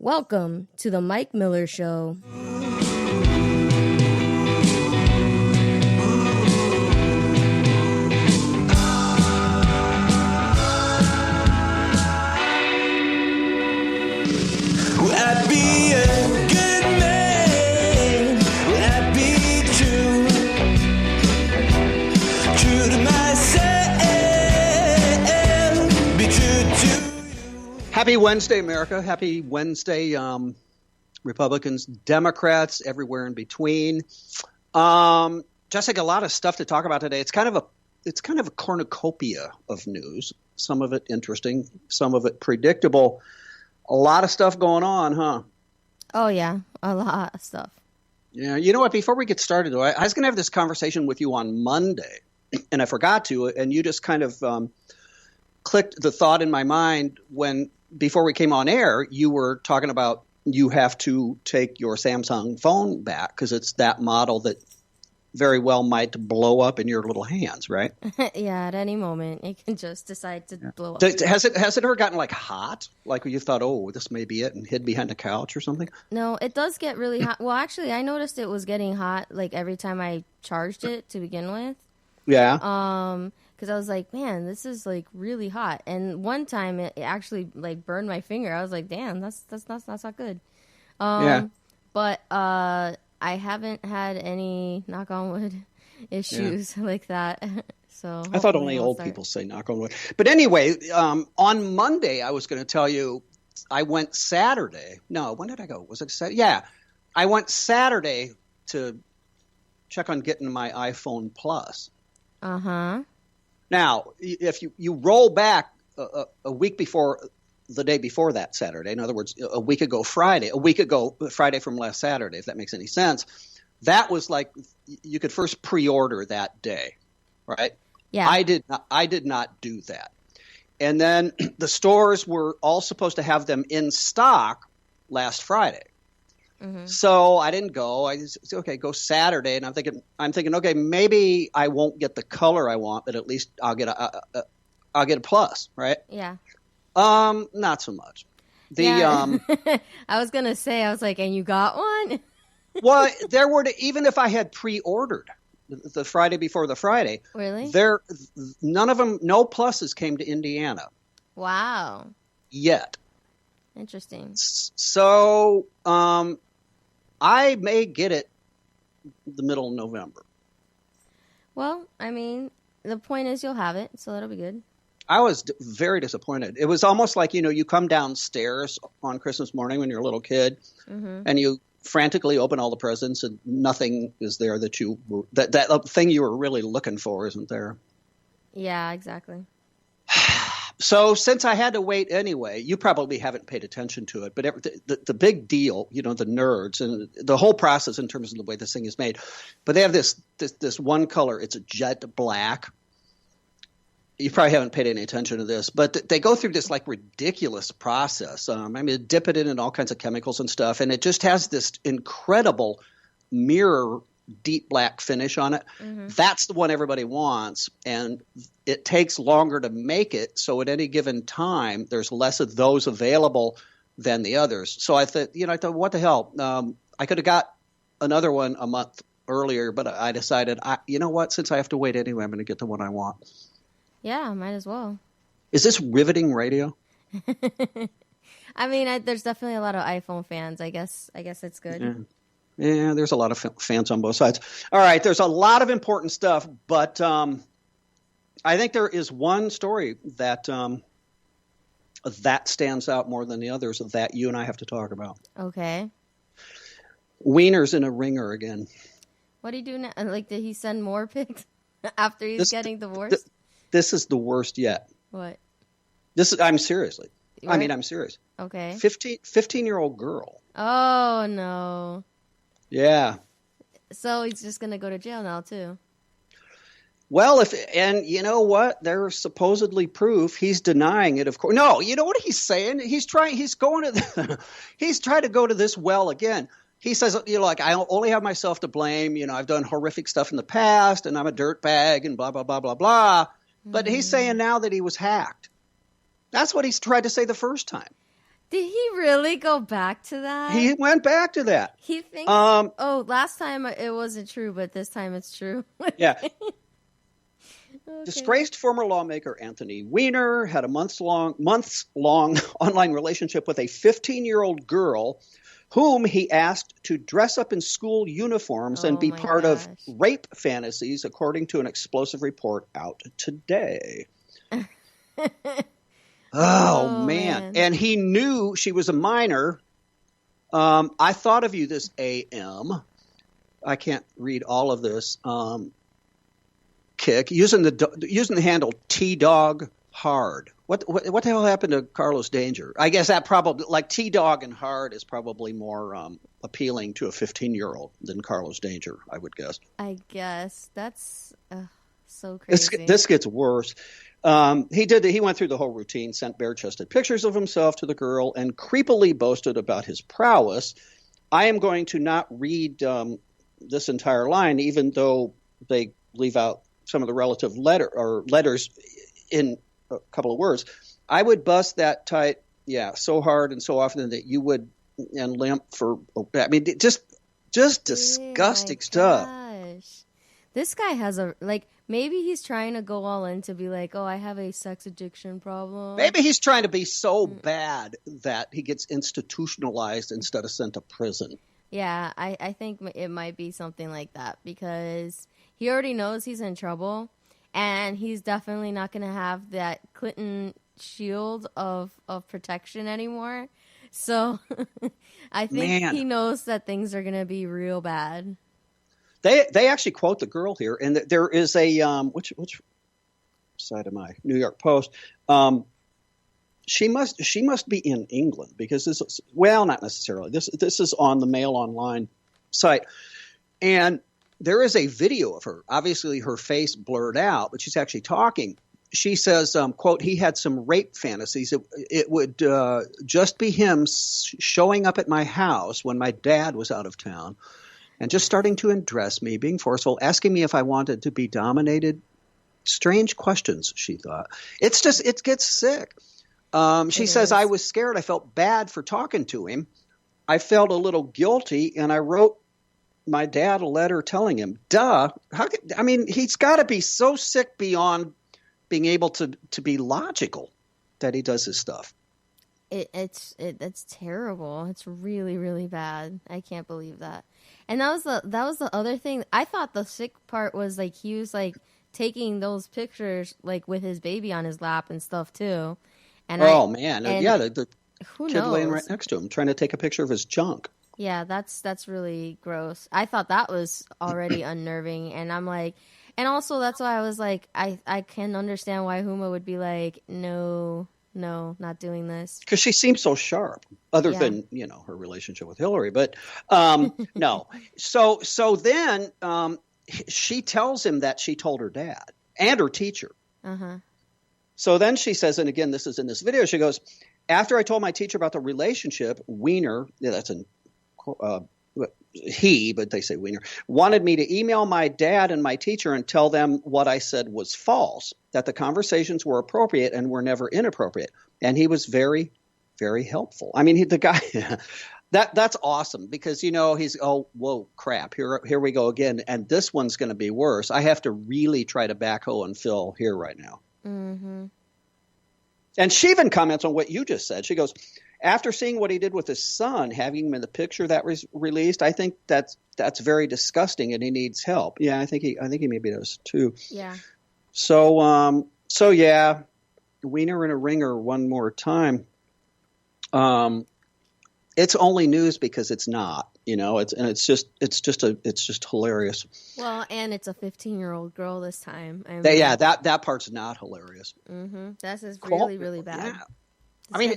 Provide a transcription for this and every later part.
Welcome to the Mike Miller Show. Happy Wednesday, America. Happy Wednesday, Republicans, Democrats, everywhere in between. Jessica, a lot of stuff to talk about today. It's kind of a cornucopia of news. Some of it interesting, some of it predictable. A lot of stuff going on, huh? Oh, yeah. A lot of stuff. Yeah. You know what? Before we get started, though, I was going to have this conversation with you on Monday, and I forgot to, and you just kind of clicked the thought in my mind when – before we came on air, you were talking about you have to take your Samsung phone back because it's that model that very well might blow up in your little hands, right? Yeah, at any moment it can just decide to blow up. Has it ever gotten like hot? Like you thought, oh, this may be it, and hid behind the couch or something? No, it does get really hot. Well, actually, I noticed it was getting hot like every time I charged it to begin with. Yeah. Because I was like, man, this is like really hot. And one time it actually like burned my finger. I was like, damn, that's not good. Yeah. But I haven't had any, knock on wood, issues like that. So I thought only old people say knock on wood. But anyway, on Monday I was going to tell you I went Saturday. No, when did I go? Was it Saturday? Yeah, I went Saturday to check on getting my iPhone Plus. Uh-huh. Now, if you roll back a week before the day before that Saturday, in other words, a week ago Friday from last Saturday, if that makes any sense, that was like you could first pre-order that day, right? Yeah. I did not do that. And then the stores were all supposed to have them in stock last Friday. Mm-hmm. So I didn't go. I said, okay, go Saturday. And I'm thinking, okay, maybe I won't get the color I want, but at least I'll get a plus, right? Yeah. Not so much. I was gonna say, I was like, and you got one? Well, there were even if I had pre-ordered the Friday before the Friday. Really? None of them, no pluses came to Indiana. Wow. Yet. Interesting. So, I may get it the middle of November. Well, I mean, the point is you'll have it, so that'll be good. I was very disappointed. It was almost like, you come downstairs on Christmas morning when you're a little kid, mm-hmm. and you frantically open all the presents and nothing is there that thing you were really looking for isn't there. Yeah, exactly. So since I had to wait anyway, you probably haven't paid attention to it, but the big deal, the nerds and the whole process in terms of the way this thing is made, but they have this one color. It's a jet black. You probably haven't paid any attention to this, but they go through this like ridiculous process. Dip it in all kinds of chemicals and stuff, and it just has this incredible mirror deep black finish on it. Mm-hmm. That's the one everybody wants, and it takes longer to make it, so at any given time there's less of those available than the others. So I thought, what the hell? I could have got another one a month earlier, but I decided, you know what? Since I have to wait anyway, I'm going to get the one I want. Yeah, might as well. Is this riveting radio? There's definitely a lot of iPhone fans. I guess it's good. Yeah. Yeah, there's a lot of fans on both sides. All right, there's a lot of important stuff, but I think there is one story that stands out more than the others that you and I have to talk about. Okay. Wiener's in a ringer again. What did he do now? Like, did he send more pics after he's getting divorced? This is the worst yet. What? I'm seriously. Right? I'm serious. Okay. 15-year-old girl. Oh, no. Yeah. So he's just going to go to jail now, too. Well, and you know what? There's supposedly proof. He's denying it, of course. No, you know what he's saying? He's trying to go to this well again. He says, I only have myself to blame. I've done horrific stuff in the past, and I'm a dirtbag, and blah, blah, blah, blah, blah. But he's saying now that he was hacked. That's what he's tried to say the first time. Did he really go back to that? He went back to that. He thinks, oh, last time it wasn't true, but this time it's true. Yeah. Okay. Disgraced former lawmaker Anthony Weiner had a months-long online relationship with a 15-year-old girl whom he asked to dress up in school uniforms and be part of rape fantasies, according to an explosive report out today. Oh, man. And he knew she was a minor. I thought of you this AM. I can't read all of this. Kick using the handle T-Dog Hard. What the hell happened to Carlos Danger? I guess that probably, like, T-Dog and Hard is probably more appealing to a 15-year-old than Carlos Danger, I would guess. I guess that's so crazy. This gets worse. He went through the whole routine, sent bare-chested pictures of himself to the girl, and creepily boasted about his prowess. I am going to not read this entire line, even though they leave out some of the relative letters in a couple of words. I would bust that tight, so hard and so often that you would and limp for. I mean, just disgusting stuff. Gosh. This guy has maybe he's trying to go all in to be like, oh, I have a sex addiction problem. Maybe he's trying to be so bad that he gets institutionalized instead of sent to prison. Yeah, I think it might be something like that because he already knows he's in trouble, and he's definitely not going to have that Clinton shield of protection anymore. So I think he knows that things are going to be real bad. They actually quote the girl here, and there is a which side am I? New York Post. She must be in England because this is, well, not necessarily. This is on the Mail Online site, and there is a video of her. Obviously, her face blurred out, but she's actually talking. She says, quote, he had some rape fantasies. It would just be him showing up at my house when my dad was out of town and just starting to undress me, being forceful, asking me if I wanted to be dominated. Strange questions, she thought. It gets sick. She says, I was scared. I felt bad for talking to him. I felt a little guilty, and I wrote my dad a letter telling him, he's got to be so sick beyond being able to be logical that he does his stuff. It's terrible. It's really, really bad. I can't believe that. And that was the other thing. I thought the sick part was like he was like taking those pictures like with his baby on his lap and stuff too. And the kid laying right next to him trying to take a picture of his junk. Yeah, that's really gross. I thought that was already unnerving, and I'm like, and also that's why I was like, I can understand why Huma would be like, no, not doing this. Because she seems so sharp, other than, her relationship with Hillary. But no. So then she tells him that she told her dad and her teacher. Uh-huh. So then she says, and again, this is in this video, she goes, after I told my teacher about the relationship, Weiner, that's he, but they say Weiner, wanted me to email my dad and my teacher and tell them what I said was false, that the conversations were appropriate and were never inappropriate. And he was very, very helpful. I mean, the guy, that's awesome because, he's, oh, whoa, crap, here we go again. And this one's going to be worse. I have to really try to backhoe and fill here right now. Mm-hmm. And she even comments on what you just said. She goes, after seeing what he did with his son, having him in the picture that was released, I think that's very disgusting, and he needs help. Yeah, I think he maybe does too. Yeah. So yeah, Weiner in a ringer one more time. It's only news because it's not, it's just hilarious. Well, and it's a 15-year-old girl this time. That part's not hilarious. Mm-hmm. That's just really, really bad. Yeah.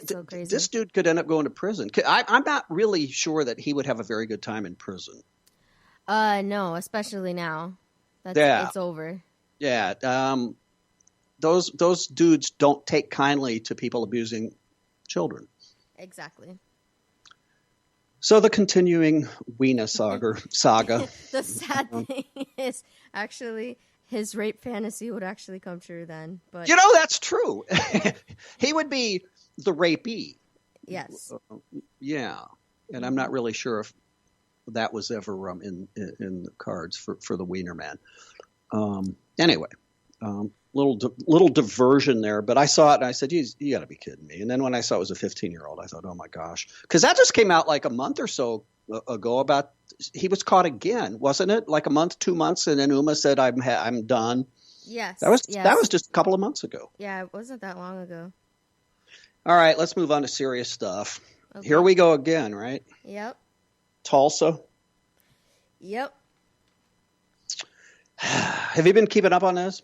So crazy. This dude could end up going to prison. I'm not really sure that he would have a very good time in prison. No, especially now. It's over. Yeah. Those dudes don't take kindly to people abusing children. Exactly. So the continuing Weiner saga. The sad thing is actually his rape fantasy would actually come true then. But that's true. He would be the rapee. Yes. Yeah, and I'm not really sure if that was ever in the cards for the Wiener Man. Anyway, little diversion there, but I saw it and I said, you got to be kidding me. And then when I saw it was a 15-year-old, I thought, oh my gosh, because that just came out like a month or so ago. About he was caught again, wasn't it? Like a month, 2 months, and then Uma said, I'm done. Yes. That was yes. just a couple of months ago. Yeah, it wasn't that long ago. All right, let's move on to serious stuff. Okay. Here we go again, right? Yep. Tulsa. Yep. Have you been keeping up on this?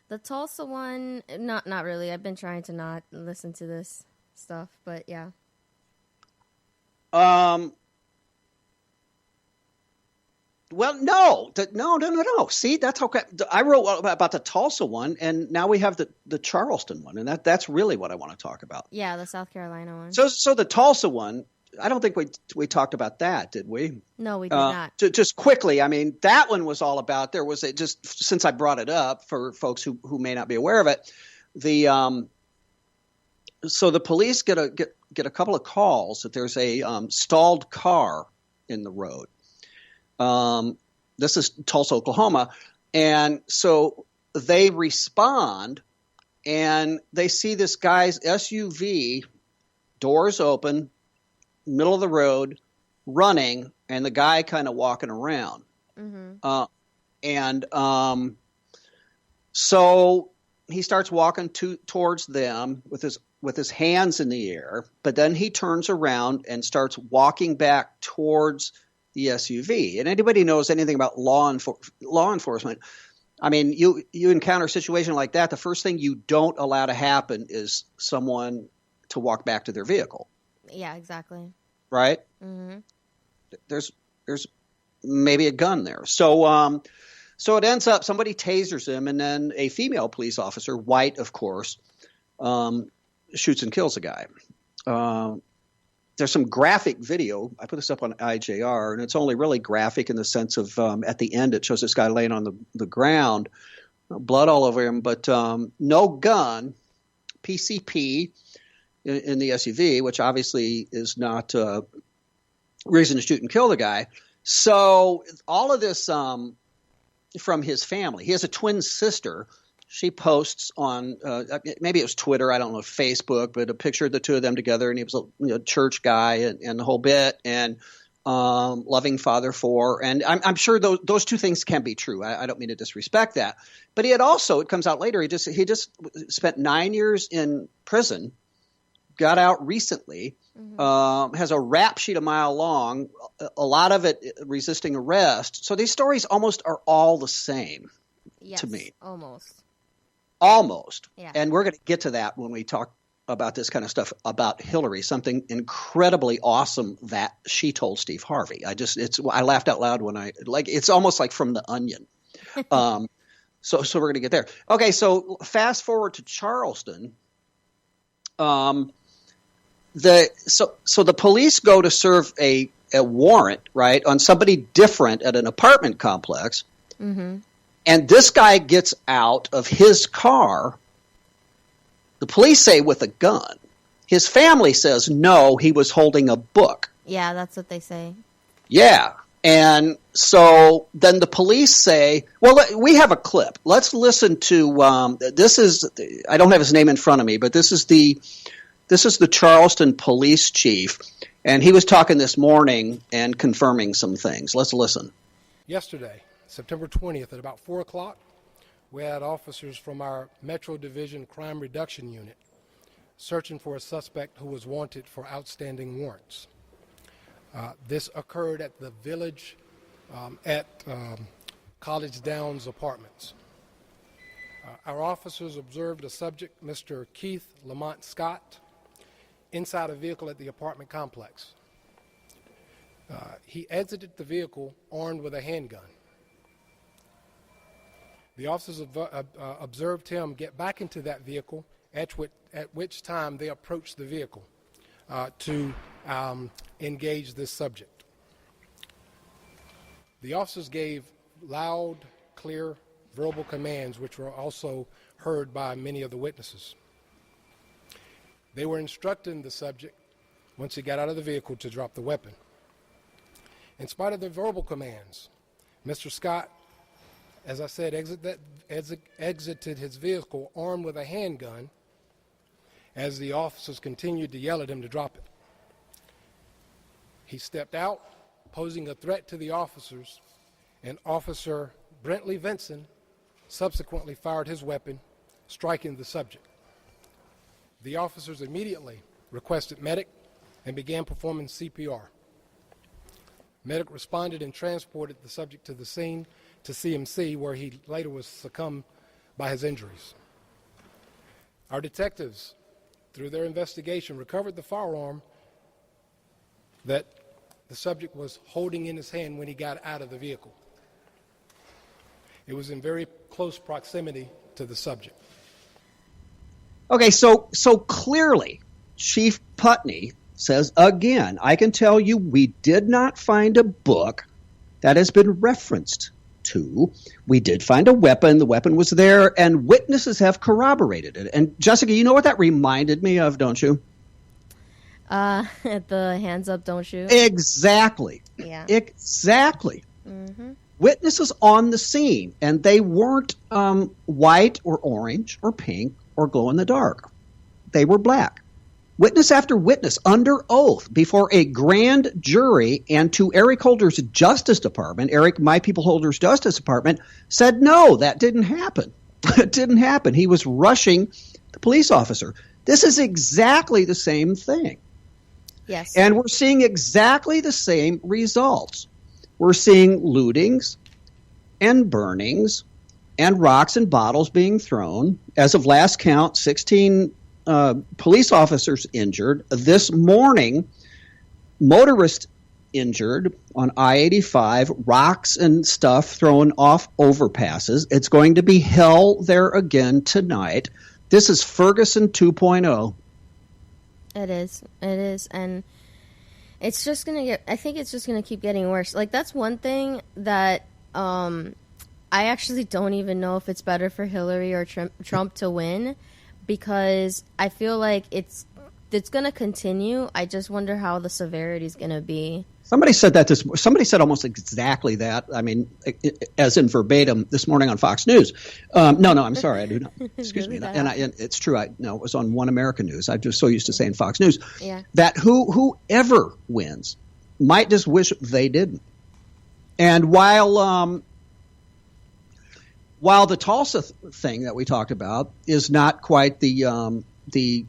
The Tulsa one, not really. I've been trying to not listen to this stuff, but yeah. Well, no. See, that's okay. I wrote about the Tulsa one, and now we have the Charleston one, and that's really what I want to talk about. Yeah, the South Carolina one. So the Tulsa one, I don't think we talked about that, did we? No, we did not. Just quickly, I mean, that one was all about, just since I brought it up for folks who may not be aware of it, so the police get a couple of calls that there's a stalled car in the road. This is Tulsa, Oklahoma, and so they respond, and they see this guy's SUV, doors open, middle of the road, running, and the guy kind of walking around. Mm-hmm. So he starts walking towards them with his hands in the air, but then he turns around and starts walking back towards the SUV. And anybody knows anything about law enforcement, I mean, you encounter a situation like that, the first thing you don't allow to happen is someone to walk back to their vehicle. Yeah, exactly. Right? Mm-hmm. There's maybe a gun there. So it ends up somebody tasers him, and then a female police officer, white of course, shoots and kills a guy. There's some graphic video. I put this up on IJR, and it's only really graphic in the sense of at the end it shows this guy laying on the ground, blood all over him, but no gun, PCP in the SUV, which obviously is not reason to shoot and kill the guy. So all of this from his family. He has a twin sister. She posts on maybe it was Twitter, I don't know, Facebook, but a picture of the two of them together, and he was a church guy and the whole bit, and loving father for. And I'm sure those two things can be true. I don't mean to disrespect that. But he had also, it comes out later, he just spent 9 years in prison, got out recently, has a rap sheet a mile long, a lot of it resisting arrest. So these stories almost are all the same to me. Almost. Yeah. And we're going to get to that when we talk about this kind of stuff about Hillary, something incredibly awesome that she told Steve Harvey. I laughed out loud when it's almost like from The Onion. So we're going to get there. Okay. So fast forward to Charleston. The police go to serve a warrant, right, on somebody different at an apartment complex. Mm-hmm. And this guy gets out of his car, the police say with a gun. His family says, no, he was holding a book. Yeah, that's what they say. Yeah. And so then the police say, well, we have a clip. Let's listen to I don't have his name in front of me, but this is the Charleston police chief. And he was talking this morning and confirming some things. Let's listen. Yesterday, September 20th, at about 4 o'clock, we had officers from our Metro Division Crime Reduction Unit searching for a suspect who was wanted for outstanding warrants. This occurred at the Village at College Downs Apartments. Our officers observed a subject, Mr. Keith Lamont Scott, inside a vehicle at the apartment complex. He exited the vehicle armed with a handgun. The officers observed him get back into that vehicle, at which time they approached the vehicle to engage this subject. The officers gave loud, clear, verbal commands, which were also heard by many of the witnesses. They were instructing the subject once he got out of the vehicle to drop the weapon. In spite of the verbal commands, Mr. Scott, as I said, exited his vehicle armed with a handgun as the officers continued to yell at him to drop it. He stepped out, posing a threat to the officers, and Officer Brentley Vinson subsequently fired his weapon, striking the subject. The officers immediately requested medic and began performing CPR. Medic responded and transported the subject to the scene to CMC, where he later was succumbed by his injuries. Our detectives, through their investigation, recovered the firearm that the subject was holding in his hand when he got out of the vehicle. It was in very close proximity to the subject. Okay, so clearly, Chief Putney says, again, I can tell you we did not find a book that has been referenced to. We did find a weapon. The weapon was there, and witnesses have corroborated it. And, Jessica, you know what that reminded me of, don't you? The hands up, don't shoot. Exactly. Yeah. Exactly. Mm-hmm. Witnesses on the scene, and they weren't white or orange or pink or glow in the dark. They were black. Witness after witness under oath before a grand jury and to Eric Holder's Justice Department, Eric, My People Holder's Justice Department, said, no, that didn't happen. It didn't happen. He was rushing the police officer. This is exactly the same thing. Yes. And we're seeing exactly the same results. We're seeing lootings and burnings and rocks and bottles being thrown. As of last count, 16 police officers injured. This morning, motorists injured on I-85, rocks and stuff thrown off overpasses. It's going to be hell there again tonight. This is Ferguson 2.0. It is. It is. And it's just going to get, I think it's just going to keep getting worse. Like, that's one thing that I actually don't even know if it's better for Hillary or Trump to win, because I feel like it's going to continue. I just wonder how the severity is going to be. Somebody said that somebody said almost exactly that. I mean, as in verbatim this morning on Fox News. No, I'm sorry. I do not. Excuse me. And it's true. It was on One American News. I'm just so used to saying Fox News. Yeah. That whoever wins might just wish they didn't. And while the Tulsa thing that we talked about is not quite the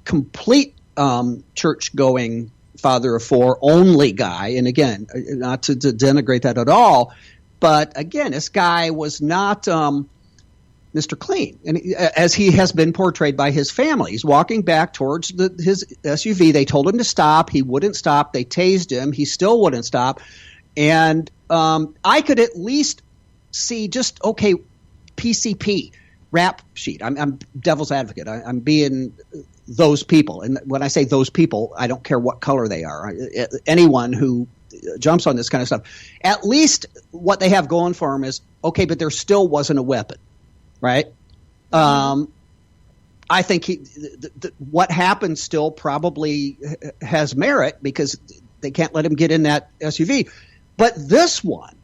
complete church-going father of four only guy, and again, not to denigrate that at all, but again, this guy was not Mr. Clean, and as he has been portrayed by his family. He's walking back towards his SUV. They told him to stop. He wouldn't stop. They tased him. He still wouldn't stop. And I could at least see just, okay, PCP, rap sheet. I'm devil's advocate. I'm being those people. And when I say those people, I don't care what color they are. Anyone who jumps on this kind of stuff, at least what they have going for them is, okay, but there still wasn't a weapon, right? I think what happened still probably has merit because they can't let him get in that SUV. But this one,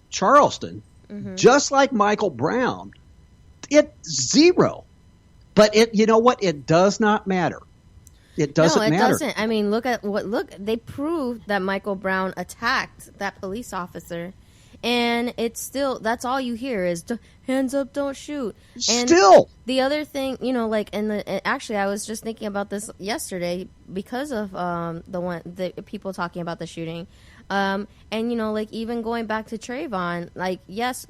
Charleston, just like Michael Brown, it's zero. But you know what? It does not matter. It doesn't matter. No, it doesn't. I mean, look, they proved that Michael Brown attacked that police officer. And it's still, that's all you hear is hands up, don't shoot. And still. The other thing, actually, I was just thinking about this yesterday because of the people talking about the shooting. And, even going back to Trayvon, yes,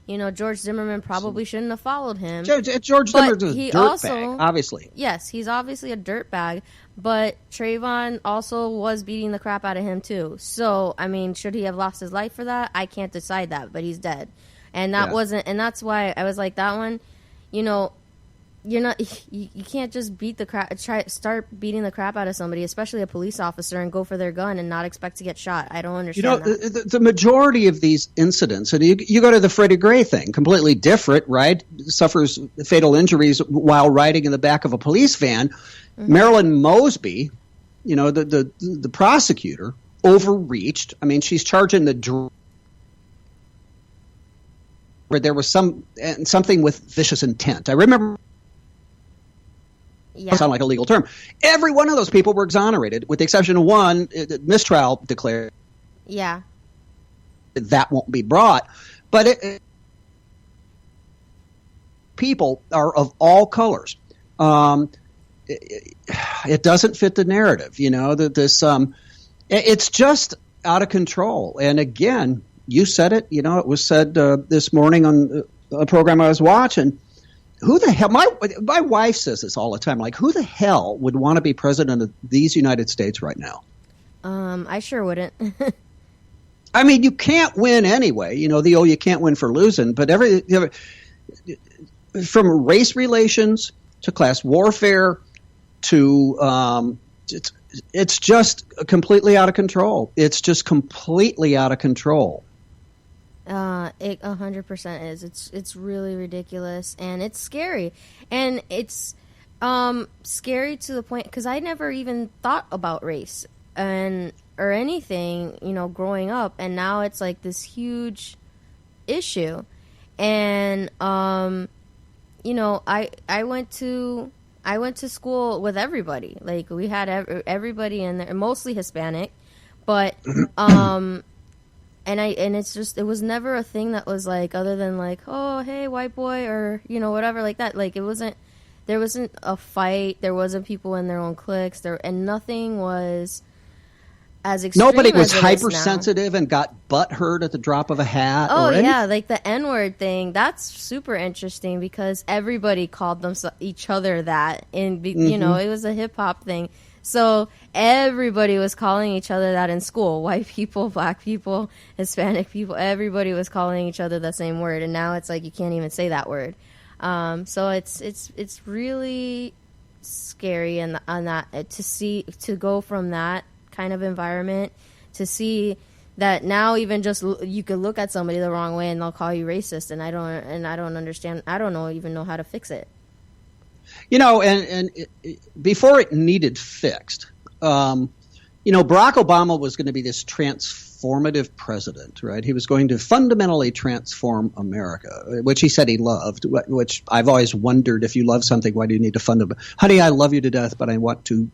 George Zimmerman probably shouldn't have followed him. George Zimmerman's a dirtbag, obviously. Yes, he's obviously a dirtbag, but Trayvon also was beating the crap out of him too. So, I mean, should he have lost his life for that? I can't decide that, but he's dead. And that wasn't, and that's why I was like, that one, you're not you can't just start beating the crap out of somebody, especially a police officer, and go for their gun and not expect to get shot. I don't understand that. The majority of these incidents, and you go to the Freddie Gray thing, completely different, right? Suffers fatal injuries while riding in the back of a police van. Marilyn Mosby, the prosecutor, overreached. I mean, she's charging where there was something with vicious intent. I remember. Yeah. Sound like a legal term. Every one of those people were exonerated, with the exception of one. Mistrial declared. Yeah. That won't be brought, but people are of all colors. It doesn't fit the narrative, it's just out of control. And again, you said it. It was said this morning on a program I was watching. Who the hell? My wife says this all the time. Like, who the hell would want to be president of these United States right now? I sure wouldn't. I mean, you can't win anyway. You can't win for losing. But from race relations to class warfare to it's just completely out of control. It's just completely out of control. It 100% is. It's really ridiculous, and it's scary, and it's scary to the point because I never even thought about race or anything, growing up, and now it's like this huge issue, and I went to school with everybody. Like, we had everybody in there, mostly Hispanic, but And it was never a thing that was like, other than like, oh, hey, white boy, or, whatever like that. Like, there wasn't a fight. There wasn't people in their own cliques and nothing was as extreme. Nobody was as hypersensitive and got butt hurt at the drop of a hat. Oh, yeah. Like the N-word thing. That's super interesting because everybody called each other that. And, it was a hip hop thing. So everybody was calling each other that in school. White people, black people, Hispanic people, everybody was calling each other the same word. And now it's like you can't even say that word. So it's really scary on that to go from that kind of environment to see that now even just you could look at somebody the wrong way and they'll call you racist, and I don't understand. I don't even know how to fix it. Before it needed fixed, Barack Obama was going to be this transformative president, right? He was going to fundamentally transform America, which he said he loved, which I've always wondered, if you love something, why do you need to fundamentally? Honey, I love you to death, but I want to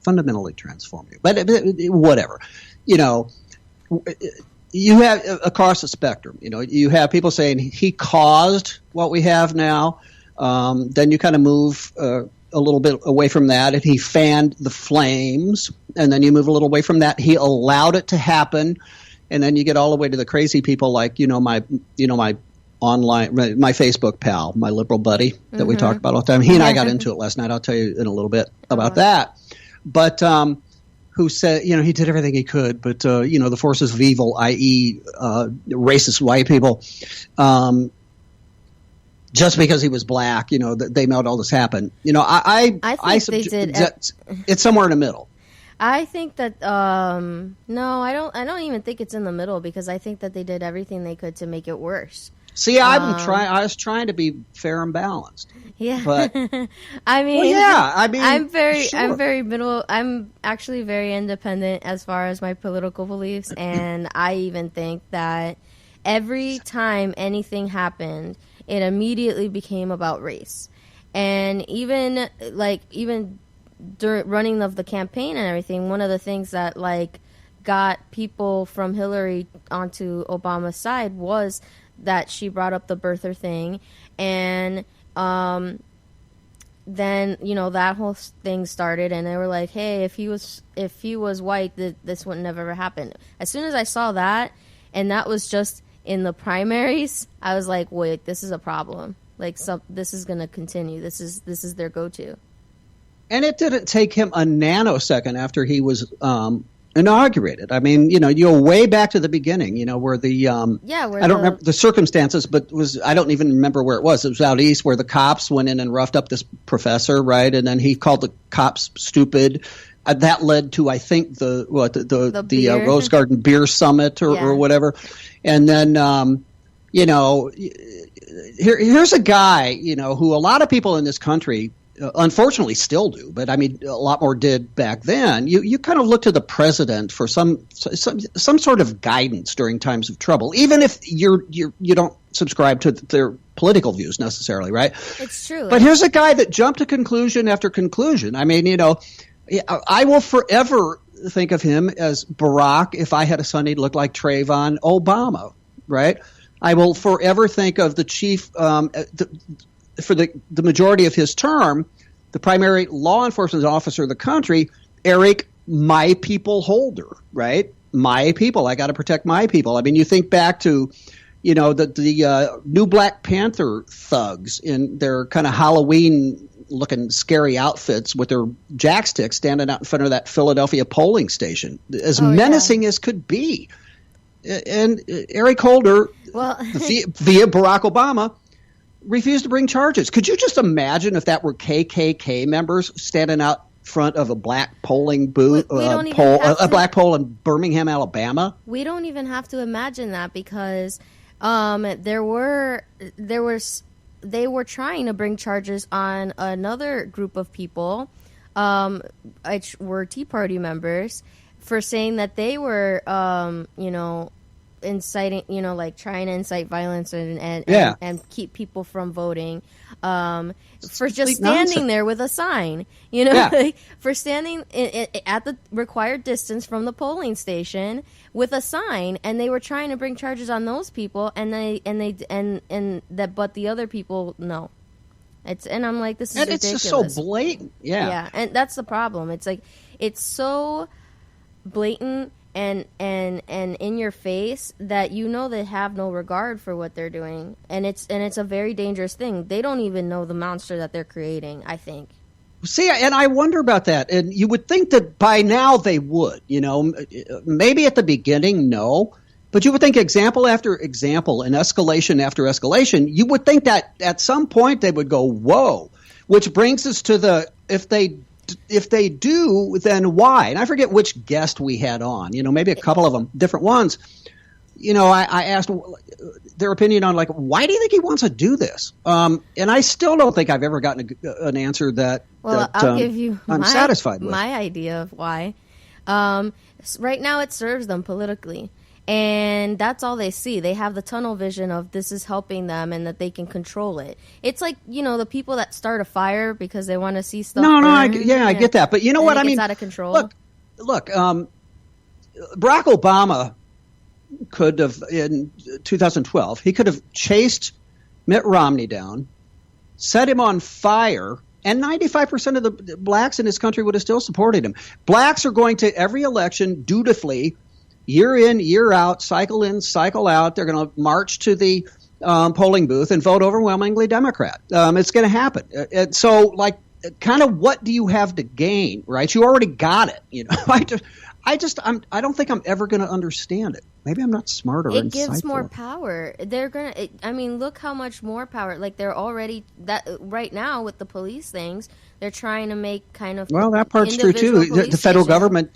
fundamentally transform you. But whatever, you have across the spectrum, you have people saying he caused what we have now. Then you kind of move a little bit away from that, and he fanned the flames. And then you move a little away from that. He allowed it to happen, and then you get all the way to the crazy people like my online, my Facebook pal, my liberal buddy that we talk about all the time. He and I got into it last night. I'll tell you in a little bit about that. But who said he did everything he could, but the forces of evil, i.e., racist white people. Just because he was black, they made all this happen. I think they did. It's somewhere in the middle. I think that no, I don't even think it's in the middle, because I think that they did everything they could to make it worse. See, I was trying to be fair and balanced. Yeah, but I'm very middle. I'm actually very independent as far as my political beliefs, and I even think that every time anything happened, it immediately became about race. And even during running of the campaign and everything, one of the things that got people from Hillary onto Obama's side was that she brought up the birther thing. And then that whole thing started, and they were like, hey, if he was white, this would never happen. As soon as I saw that, and that was just in the primaries, I was like, wait, this is a problem. This is going to continue. This is their go-to. And it didn't take him a nanosecond after he was inaugurated. I mean, you go way back to the beginning, where the I don't remember the circumstances, but I don't even remember where it was. It was out east where the cops went in and roughed up this professor, right? And then he called the cops stupid. That led to, I think, the Rose Garden Beer Summit or whatever. And then here's a guy, who a lot of people in this country unfortunately still do, but I mean, a lot more did back then. You kind of look to the president for some sort of guidance during times of trouble, even if you don't subscribe to their political views necessarily, right? It's true. But here's a guy that jumped to conclusion after conclusion. I mean, I will forever think of him as Barack. If I had a son, he'd look like Trayvon Obama, right? I will forever think of the chief for the majority of his term, the primary law enforcement officer of the country, Eric My People Holder, right? My people. I got to protect my people. I mean, you think back to, the new Black Panther thugs in their kind of Halloween-looking scary outfits with their jacksticks standing out in front of that Philadelphia polling station, as menacing as could be. And Eric Holder, via Barack Obama, refused to bring charges. Could you just imagine if that were KKK members standing out front of a black polling booth, a black poll in Birmingham, Alabama? We don't even have to imagine that because they were trying to bring charges on another group of people, which were Tea Party members, for saying that they were, inciting, like trying to incite violence and keep people from voting, for just standing there with a sign, for standing at the required distance from the polling station with a sign, and they were trying to bring charges on those people, but the other people, no. I'm like, this is ridiculous. It's just so blatant. Yeah, and that's the problem. It's like, it's so blatant and in your face that they have no regard for what they're doing, and it's a very dangerous thing. They don't even know the monster that they're creating, I think. See, and I wonder about that. And you would think that by now they would, maybe at the beginning, no, but you would think example after example and escalation after escalation, you would think that at some point they would go, whoa, which brings us to if they do, then why? And I forget which guest we had on, maybe a couple of them, different ones. I asked their opinion on, like, why do you think he wants to do this? And I still don't think I've ever gotten an answer that I'll give you I'm satisfied with. My idea of why. Right now it serves them politically. And that's all they see. They have the tunnel vision of this is helping them and that they can control it. It's like, the people that start a fire because they want to see stuff burn. I get that. But you know what I mean? It's out of control. Look, Barack Obama could have, in 2012, he could have chased Mitt Romney down, set him on fire, and 95% of the blacks in this country would have still supported him. Blacks are going to every election dutifully, year in, year out, cycle in, cycle out. They're going to march to the polling booth and vote overwhelmingly Democrat. It's going to happen. And so, like, kind of what do you have to gain, right? You already got it. I don't think I'm ever going to understand it. Maybe I'm not smart or insightful. It gives more power. They're going to, look how much more power. Like, they're already, that right now with the police things, they're trying to make kind of. Well, that part's true too. The federal government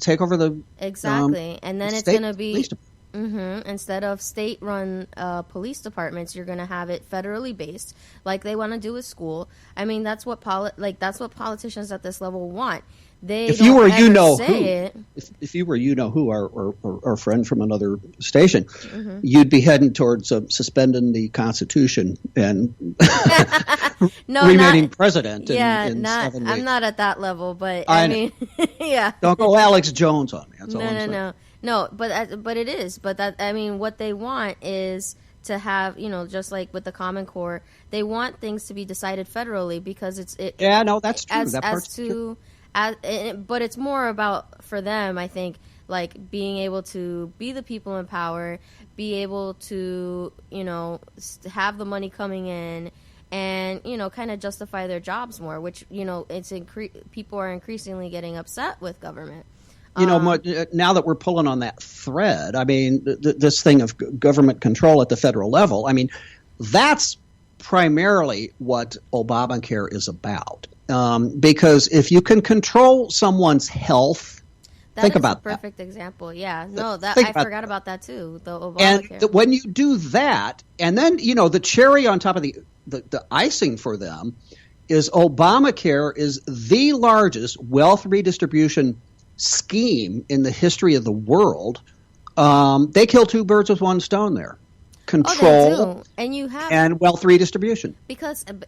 take over the. Exactly. And then it's going to be. Instead of state-run police departments, you're going to have it federally based, like they want to do with school. I mean, that's what politicians at this level want. If you were our friend from another station, you'd be heading towards suspending the Constitution and remaining president. I'm not at that level, but I mean, yeah. Don't go Alex Jones on me. That's all I'm saying. No, but it is. But that, I mean, what they want is to have, just like with the Common Core, they want things to be decided federally because that's true. That part's true. But it's more about, for them, I think, like being able to be the people in power, be able to, have the money coming in, and kind of justify their jobs more. Which people are increasingly getting upset with government. now that we're pulling on that thread, I mean, this thing of government control at the federal level, I mean, that's primarily what Obamacare is about. Because if you can control someone's health, think about that. Perfect example. Yeah. No, I forgot about that too. The Obamacare. And when you do that, and then, the cherry on top of the icing for them is Obamacare is the largest wealth redistribution scheme in the history of the world. They kill two birds with one stone there. Control and wealth redistribution.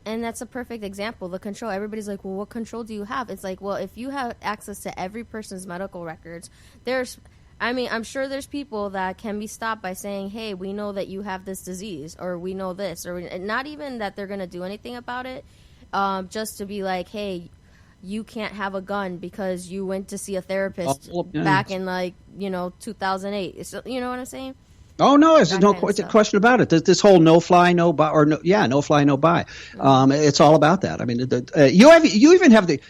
And that's a perfect example. The control. Everybody's like, well, what control do you have? It's like, well, if you have access to every person's medical records, I'm sure there's people that can be stopped by saying, hey, we know that you have this disease, or we know this, or not even that they're going to do anything about it, just to be like, hey, you can't have a gun because you went to see a therapist back in 2008. So, you know what I'm saying? Oh no, there's no question about it. This whole no fly, no buy, no fly, no buy. It's all about that. I mean, you even have the.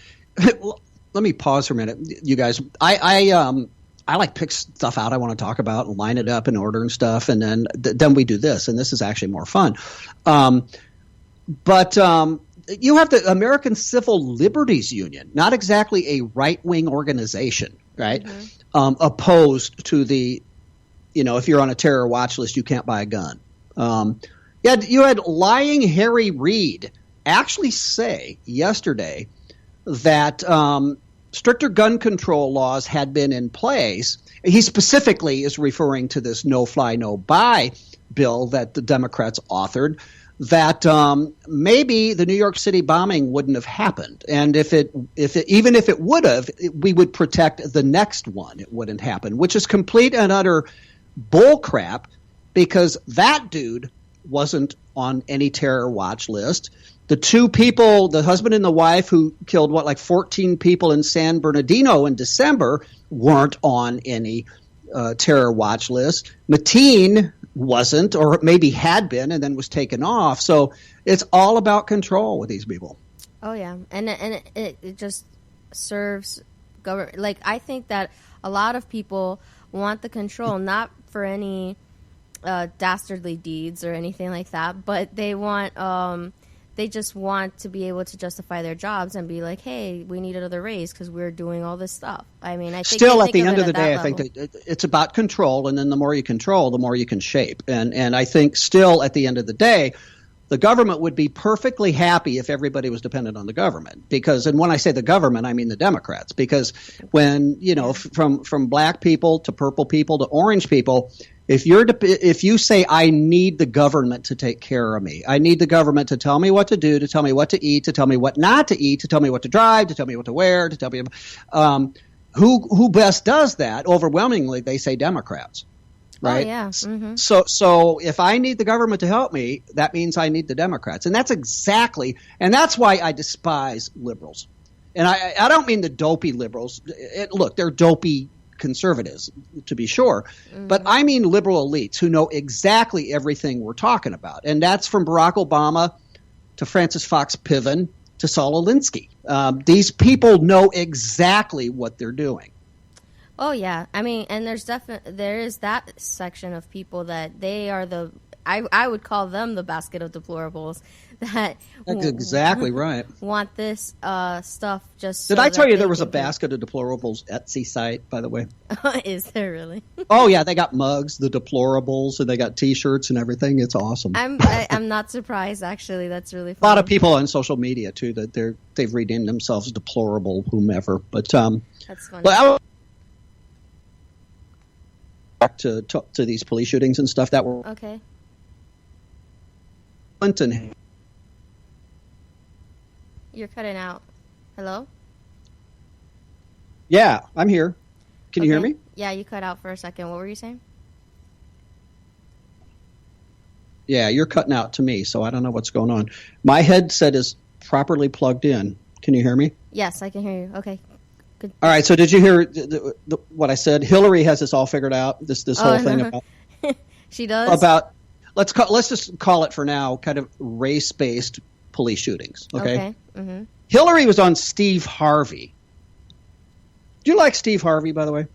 Let me pause for a minute, you guys. I like pick stuff out I want to talk about and line it up in order and stuff, and then we do this, and this is actually more fun. But you have the American Civil Liberties Union, not exactly a right-wing organization, right? Mm-hmm. Opposed to the. If you're on a terror watch list, you can't buy a gun. You had lying Harry Reid actually say yesterday that stricter gun control laws had been in place. He specifically is referring to this no-fly, no-buy bill that the Democrats authored, that maybe the New York City bombing wouldn't have happened. And even if it would have, we would protect the next one. It wouldn't happen, which is complete and utter bull crap, because that dude wasn't on any terror watch list. The two people, the husband and the wife who killed 14 people in San Bernardino in December, weren't on any terror watch list. Mateen wasn't, or maybe had been and then was taken off. So it's all about control with these people. Oh yeah, and it just serves government. Like, I think that a lot of people want the control, not for any dastardly deeds or anything like that, but they just want to be able to justify their jobs and be like, hey, we need another raise because we're doing all this stuff. I mean, I think still at the end of the day, I think that it's about control, and then the more you control, the more you can shape. And I think still at the end of the day, the government would be perfectly happy if everybody was dependent on the government. And when I say the government, I mean the Democrats. Because when, from black people to purple people to orange people, if you say, I need the government to take care of me, I need the government to tell me what to do, to tell me what to eat, to tell me what not to eat, to tell me what to drive, to tell me what to wear, to tell me who best does that, overwhelmingly they say Democrats. Right. Oh, yeah. Mm-hmm. So if I need the government to help me, that means I need the Democrats. And that's why I despise liberals. And I don't mean the dopey liberals. Look, they're dopey conservatives, to be sure. Mm-hmm. But I mean liberal elites who know exactly everything we're talking about. And that's from Barack Obama to Francis Fox Piven to Saul Alinsky. These people know exactly what they're doing. Oh yeah, I mean, and there is that section of people that they are I would call them the basket of deplorables. That's exactly right. Want this stuff just. Did I tell you there was a basket of deplorables Etsy site, by the way? Is there really? Oh yeah, they got mugs, the deplorables, and they got T-shirts and everything. It's awesome. I'm not surprised, actually. That's really funny. A lot of people on social media too that they've renamed themselves deplorable whomever. But that's funny. But back to these police shootings and stuff that were okay. Clinton. You're cutting out. Hello? Yeah, I'm here. Can you hear me? Yeah, you cut out for a second. What were you saying? Yeah, you're cutting out to me, so I don't know what's going on. My headset is properly plugged in. Can you hear me? Yes, I can hear you. Okay. Good. All right. So did you hear what I said? Hillary has this all figured out. This whole thing about she does about let's just call it for now kind of race-based police shootings. Okay. Mm-hmm. Hillary was on Steve Harvey Do you like Steve Harvey, by the way?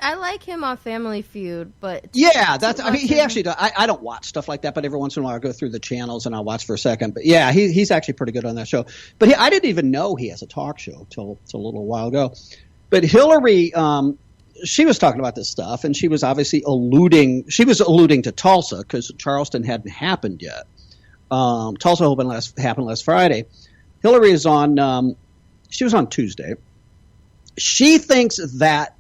I like him on Family Feud, but yeah, he actually does. I don't watch stuff like that, but every once in a while I go through the channels and I'll watch for a second. But yeah, he's actually pretty good on that show. But I didn't even know he has a talk show till a little while ago. But Hillary, she was talking about this stuff, and she was obviously alluding to Tulsa because Charleston hadn't happened yet. Tulsa happened last Friday. Hillary is on. She was on Tuesday. She thinks that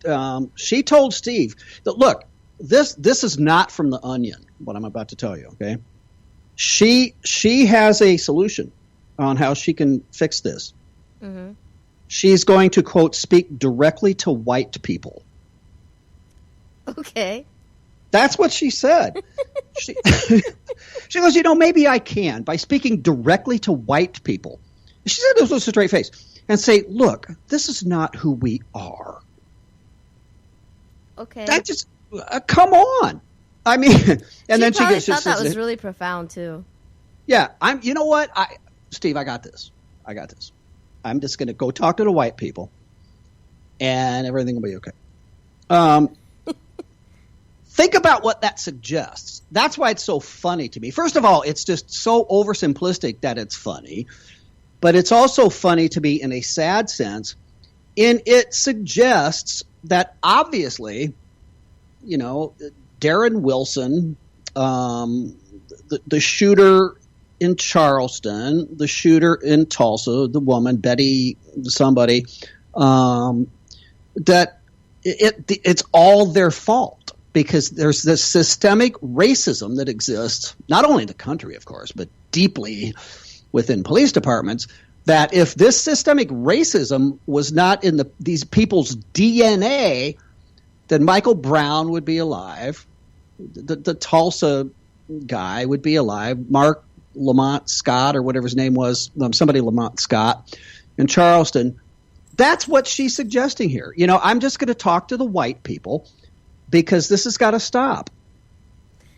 she told Steve that, look, this is not from The Onion, what I'm about to tell you, okay? She has a solution on how she can fix this. Mm-hmm. She's going to, quote, speak directly to white people. Okay. That's what she said. She goes, maybe I can by speaking directly to white people. She said this with a straight face. And say, look, this is not who we are. Okay. That just, come on. I mean, and then she thought that was really profound too. Yeah, you know what? Steve, I got this. I'm just going to go talk to the white people and everything will be okay. Think about what that suggests. That's why it's so funny to me. First of all, it's just so oversimplistic that it's funny. But it's also funny to me in a sad sense, and it suggests that obviously, Darren Wilson, the shooter in Charleston, the shooter in Tulsa, the woman, Betty somebody, that it's all their fault because there's this systemic racism that exists, not only in the country, of course, but deeply within police departments, that if this systemic racism was not in these people's DNA, then Michael Brown would be alive, the Tulsa guy would be alive, Mark Lamont Scott or whatever his name was, somebody Lamont Scott in Charleston. That's what she's suggesting here. I'm just going to talk to the white people because this has got to stop.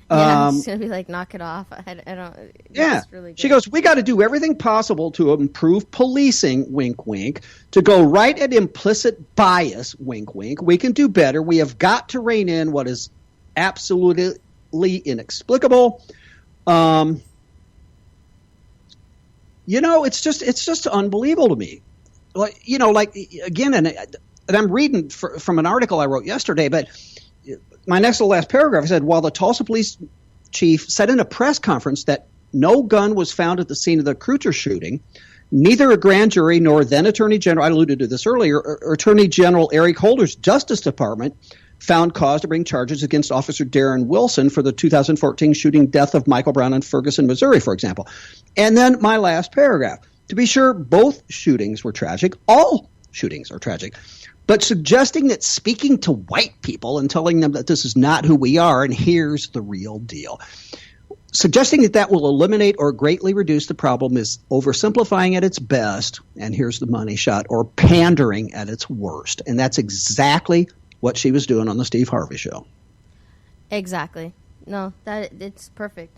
Yeah, I'm just going to be like, knock it off. I don't. Yeah. Really she goes, we got to do everything possible to improve policing, wink, wink, to go right at implicit bias, wink, wink. We can do better. We have got to rein in what is absolutely inexplicable. It's just unbelievable to me. Again, and I'm reading from an article I wrote yesterday, but my next to last paragraph said, while the Tulsa police chief said in a press conference that no gun was found at the scene of the Kruger shooting, neither a grand jury nor then Attorney General, I alluded to this earlier, or Attorney General Eric Holder's Justice Department found cause to bring charges against Officer Darren Wilson for the 2014 shooting death of Michael Brown in Ferguson, Missouri, for example. And then my last paragraph. To be sure, both shootings were tragic. All shootings are tragic. But suggesting that speaking to white people and telling them that this is not who we are and here's the real deal, suggesting that will eliminate or greatly reduce the problem is oversimplifying at its best, and here's the money shot, or pandering at its worst. And that's exactly what she was doing on the Steve Harvey show. Exactly. No, it's perfect.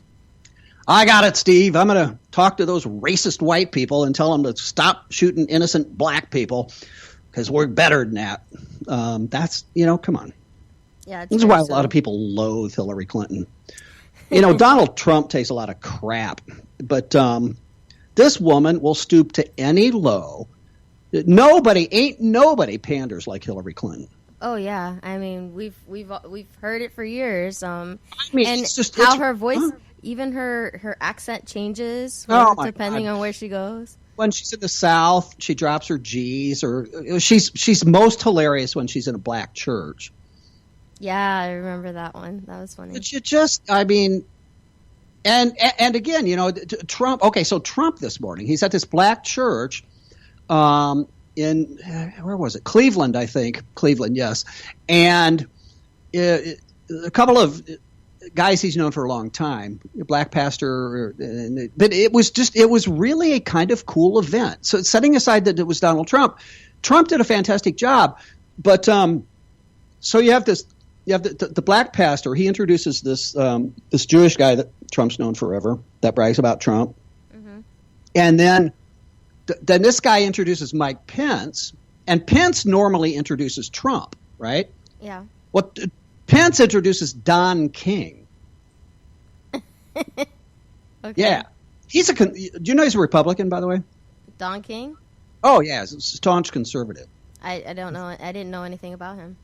I got it, Steve. I'm going to talk to those racist white people and tell them to stop shooting innocent black people. Because we're better than that. That's, come on. Yeah, this is why a lot of people loathe Hillary Clinton. Donald Trump takes a lot of crap. But this woman will stoop to any low. Nobody panders like Hillary Clinton. Oh, yeah. I mean, we've heard it for years. And it's her voice, even her accent changes depending on where she goes. When she's in the South, she drops her G's, or she's most hilarious when she's in a black church. Yeah, I remember that one. That was funny. But and again, Trump. Okay, so Trump this morning, he's at this black church, in where was it? Cleveland, I think. Cleveland, yes. And a couple of guys he's known for a long time, a black pastor, but it was really a kind of cool event. So setting aside that it was Donald Trump did a fantastic job. But so you have the black pastor. He introduces this Jewish guy that Trump's known forever that brags about Trump, mm-hmm. And then this guy introduces Mike Pence, And Pence normally introduces Trump, right? Yeah. What Pence introduces Don King. Okay. Yeah. Do you know he's a Republican, by the way? Don King? Oh, yeah. He's a staunch conservative. I don't know. I didn't know anything about him.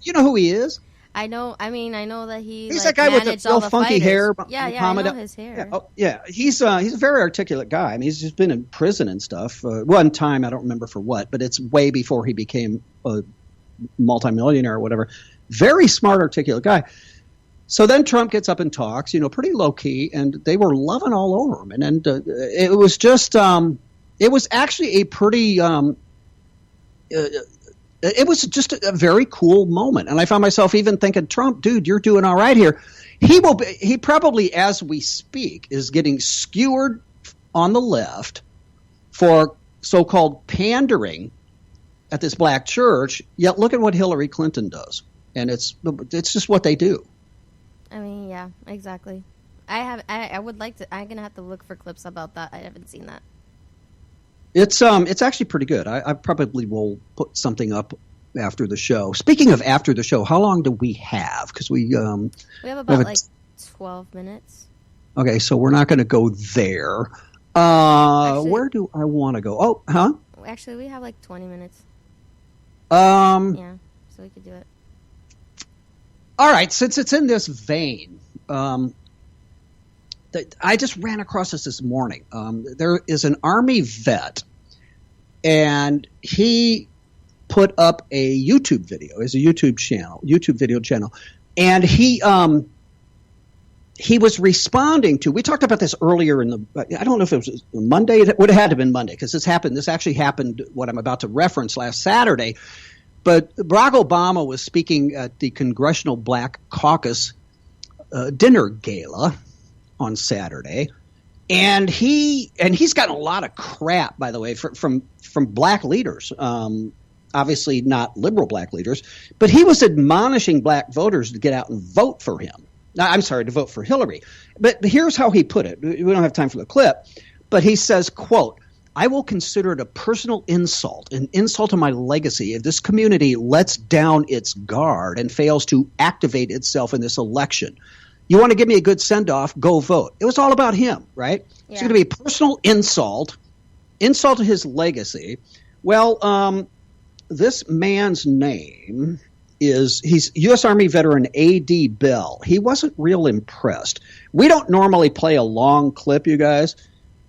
You know who he is? I know that he's that guy with the real funky hair. Yeah, I know his hair. Yeah, he's a very articulate guy. I mean, he's just been in prison and stuff. One time, I don't remember for what, but it's way before he became a multimillionaire or whatever. Very smart, articulate guy. So then Trump gets up and talks, pretty low key, and they were loving all over him. And it was just, it was actually a pretty. It was just a very cool moment. And I found myself even thinking, Trump, dude, you're doing all right here. He probably, as we speak, is getting skewered on the left for so-called pandering at this black church. Yet look at what Hillary Clinton does. And it's just what they do. I mean, yeah, exactly. I would like to, I'm going to have to look for clips about that. I haven't seen that. It's actually pretty good. I probably will put something up after the show. Speaking of after the show, how long do we have? Because we have about 12 minutes. Okay, so we're not going to go there. Actually, where do I want to go? Oh, huh? Actually, we have 20 minutes. Yeah, so we could do it. All right, since it's in this vein, I just ran across this morning. There is an Army vet, and he put up a YouTube video. It's a YouTube video channel, and he was responding to. We talked about this earlier in the. I don't know if it was Monday. It would have had to have been Monday because this happened. This actually happened. What I'm about to reference last Saturday, but Barack Obama was speaking at the Congressional Black Caucus dinner gala on Saturday, and he's gotten a lot of crap, by the way, from black leaders, obviously not liberal black leaders, but he was admonishing black voters to get out and vote for him. Now, I'm sorry, to vote for Hillary. But here's how he put it. We don't have time for the clip, but he says, quote, "I will consider it a personal insult, an insult to my legacy if this community lets down its guard and fails to activate itself in this election. You want to give me a good send-off, go vote." It was all about him, right? Yeah. It's going to be a personal insult to his legacy. Well, this man's name he's U.S. Army veteran A.D. Bell. He wasn't real impressed. We don't normally play a long clip, you guys,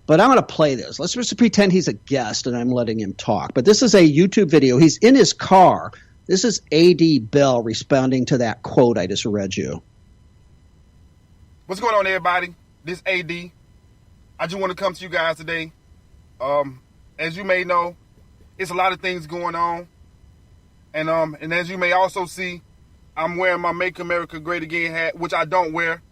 but I'm going to play this. Let's just pretend he's a guest and I'm letting him talk. But this is a YouTube video. He's in his car. This is A.D. Bell responding to that quote I just read you. What's going on, everybody? This AD. I just want to come to you guys today. As you may know, it's a lot of things going on. And as you may also see, I'm wearing my Make America Great Again hat, which I don't wear.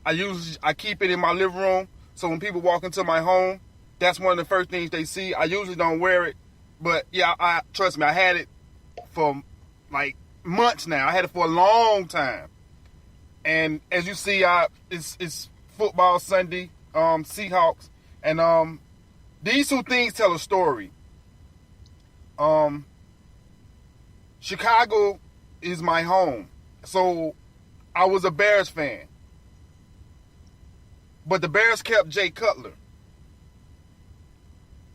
I keep it in my living room, so when people walk into my home, that's one of the first things they see. I usually don't wear it, but yeah, trust me, I had it for months now. I had it for a long time. And as you see, it's football Sunday, Seahawks, and these two things tell a story. Chicago is my home, so I was a Bears fan, but the Bears kept Jay Cutler,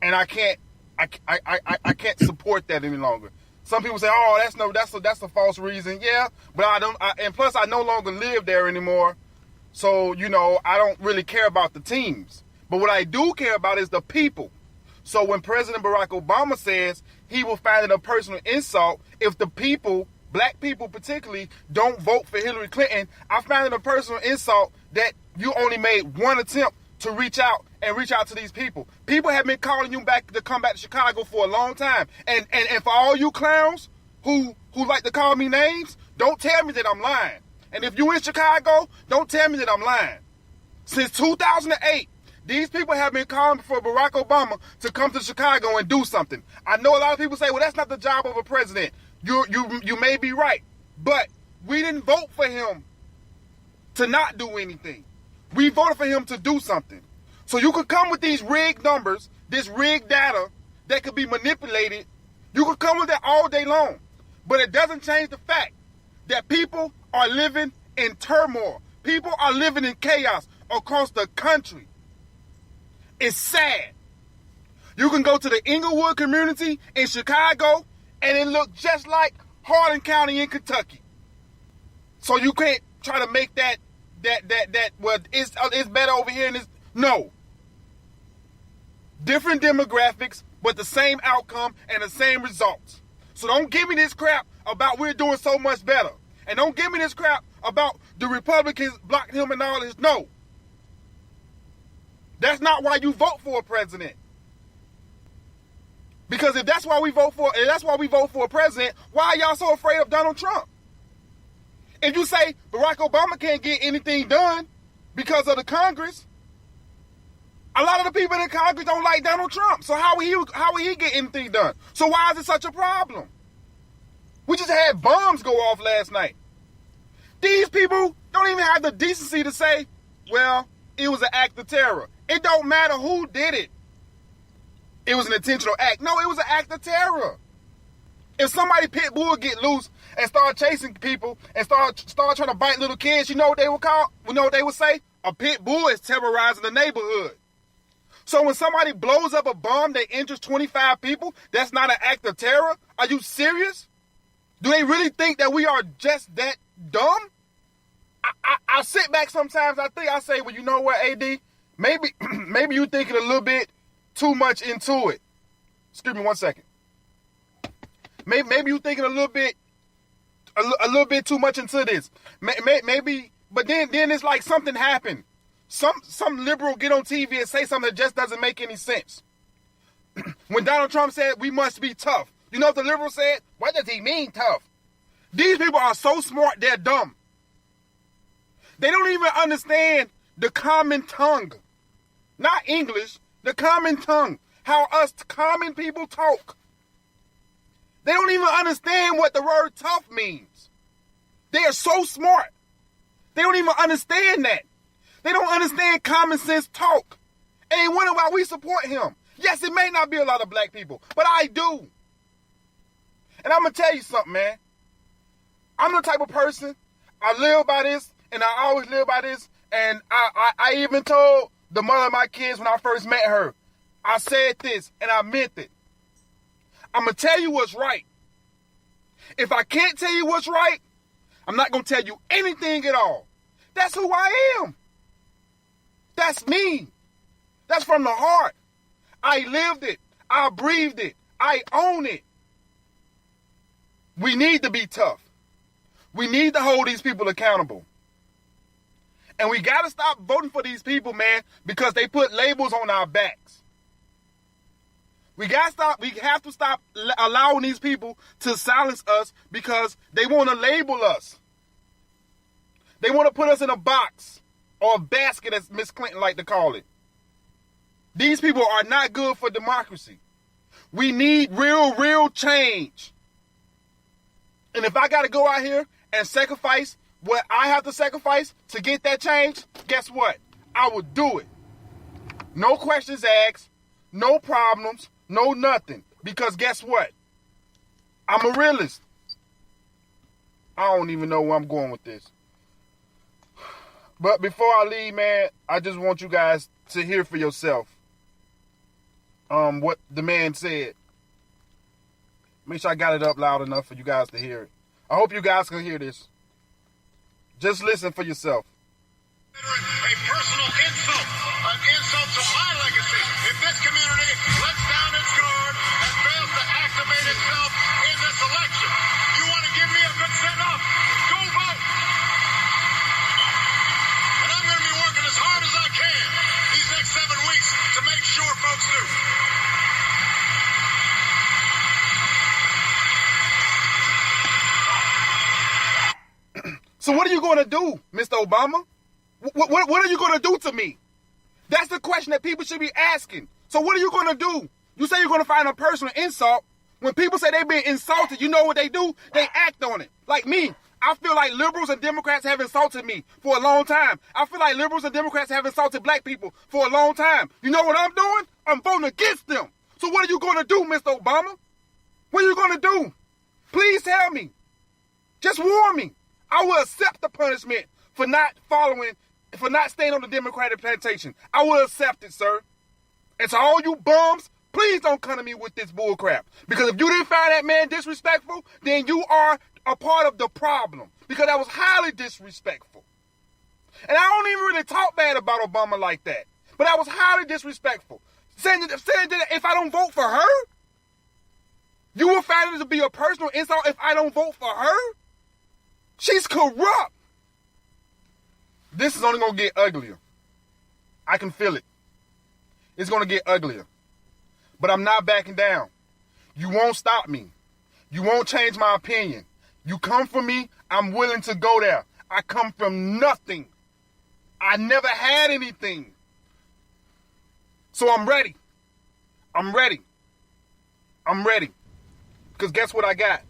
and I can't support that any longer. Some people say, "Oh, that's a false reason." Yeah, but and plus I no longer live there anymore, so I don't really care about the teams. But what I do care about is the people. So when President Barack Obama says he will find it a personal insult if the people, black people particularly, don't vote for Hillary Clinton, I find it a personal insult that you only made one attempt to reach out to these people. People have been calling you back to come back to Chicago for a long time. And for all you clowns who like to call me names, don't tell me that I'm lying. And if you in Chicago, don't tell me that I'm lying. Since 2008, these people have been calling for Barack Obama to come to Chicago and do something. I know a lot of people say, well, that's not the job of a president. You may be right. But we didn't vote for him to not do anything. We voted for him to do something. So you could come with these rigged numbers, this rigged data that could be manipulated. You can come with that all day long. But it doesn't change the fact that people are living in turmoil. People are living in chaos across the country. It's sad. You can go to the Inglewood community in Chicago, and it looks just like Hardin County in Kentucky. So you can't try to make that well, it's better over here. No. Different demographics, but the same outcome and the same results. So don't give me this crap about we're doing so much better. And don't give me this crap about the Republicans blocking him and all this. No. That's not why you vote for a president. Because if that's why we vote for a president, why are y'all so afraid of Donald Trump? If you say Barack Obama can't get anything done because of the Congress, a lot of the people in Congress don't like Donald Trump. So how will he get anything done? So why is it such a problem? We just had bombs go off last night. These people don't even have the decency to say, well, it was an act of terror. It don't matter who did it. It was an intentional act. No, it was an act of terror. If somebody pit bull get loose and start chasing people and start trying to bite little kids, you know what they would call? You know what they would say? A pit bull is terrorizing the neighborhood. So when somebody blows up a bomb that injures 25 people, that's not an act of terror? Are you serious? Do they really think that we are just that dumb? I sit back sometimes, I say, well, you know what, AD? Maybe you're thinking a little bit too much into it. Excuse me 1 second. Maybe you're thinking a little bit too much into this. Maybe, but then it's like something happened. Some liberal get on TV and say something that just doesn't make any sense. When Donald Trump said we must be tough, you know what the liberal said? What does he mean tough? These people are so smart, they're dumb. They don't even understand the common tongue. Not English, the common tongue. How us common people talk. They don't even understand what the word tough means. They are so smart. They don't even understand that. They don't understand common sense talk. And they wonder why we support him. Yes, it may not be a lot of black people, but I do. And I'm going to tell you something, man. I'm the type of person, I live by this, and I always live by this. And I even told the mother of my kids when I first met her, I said this, and I meant it. I'm going to tell you what's right. If I can't tell you what's right, I'm not going to tell you anything at all. That's who I am. That's me. That's from the heart. I lived it. I breathed it. I own it. We need to be tough. We need to hold these people accountable. And we got to stop voting for these people, man, because they put labels on our backs. We have to stop allowing these people to silence us because they want to label us. They want to put us in a box or a basket, as Miss Clinton liked to call it. These people are not good for democracy. We need real change. And if I got to go out here and sacrifice what I have to sacrifice to get that change, guess what? I will do it. No questions asked, no problems, no nothing. Because guess what? I'm a realist. I don't even know where I'm going with this. But before I leave, man, I just want you guys to hear for yourself what the man said. Make sure I got it up loud enough for you guys to hear it. I hope you guys can hear this. Just listen for yourself. A personal insult, an insult to my legacy. If this community lets down its guard and fails to activate itself in this election, you want to give me a good send-off? Go vote. And I'm going to be working as hard as I can these next 7 weeks to make sure folks do. So what are you going to do, Mr. Obama? What are you going to do to me? That's the question that people should be asking. So what are you going to do? You say you're going to find a personal insult. When people say they're being insulted, you know what they do? They act on it. Like me, I feel like liberals and Democrats have insulted me for a long time. I feel like liberals and Democrats have insulted black people for a long time. You know what I'm doing? I'm voting against them. So what are you going to do, Mr. Obama? What are you going to do? Please tell me. Just warn me. I will accept the punishment for not staying on the Democratic plantation. I will accept it, sir. And to all you bums, please don't come to me with this bull crap. Because if you didn't find that man disrespectful, then you are a part of the problem. Because that was highly disrespectful. And I don't even really talk bad about Obama like that. But that was highly disrespectful. Saying that if I don't vote for her, you will find it to be a personal insult if I don't vote for her? She's corrupt. This is only going to get uglier. I can feel it. It's going to get uglier. But I'm not backing down. You won't stop me. You won't change my opinion. You come for me, I'm willing to go there. I come from nothing. I never had anything. So I'm ready. I'm ready. I'm ready. Because guess what I got?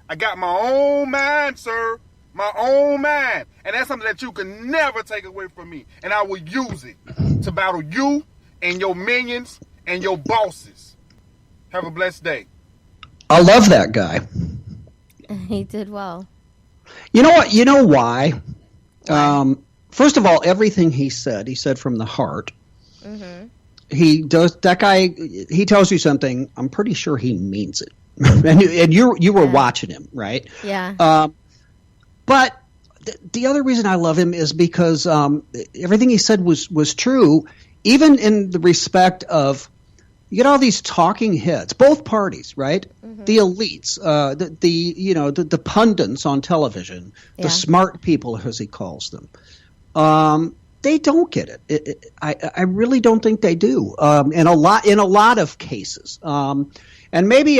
I got my own mind, sir. My own mind. And that's something that you can never take away from me. And I will use it to battle you and your minions and your bosses. Have a blessed day. I love that guy. He did well. You know what? You know why? First of all, everything he said from the heart. Mm-hmm. He does. That guy, he tells you something, I'm pretty sure he means it. and you were watching him, right? Yeah. But the other reason I love him is because everything he said was true, even in the respect of, you get all these talking heads, both parties, right? Mm-hmm. The elites, the pundits on television, the smart people, as he calls them. They don't get it. I really don't think they do. In a lot of cases. And maybe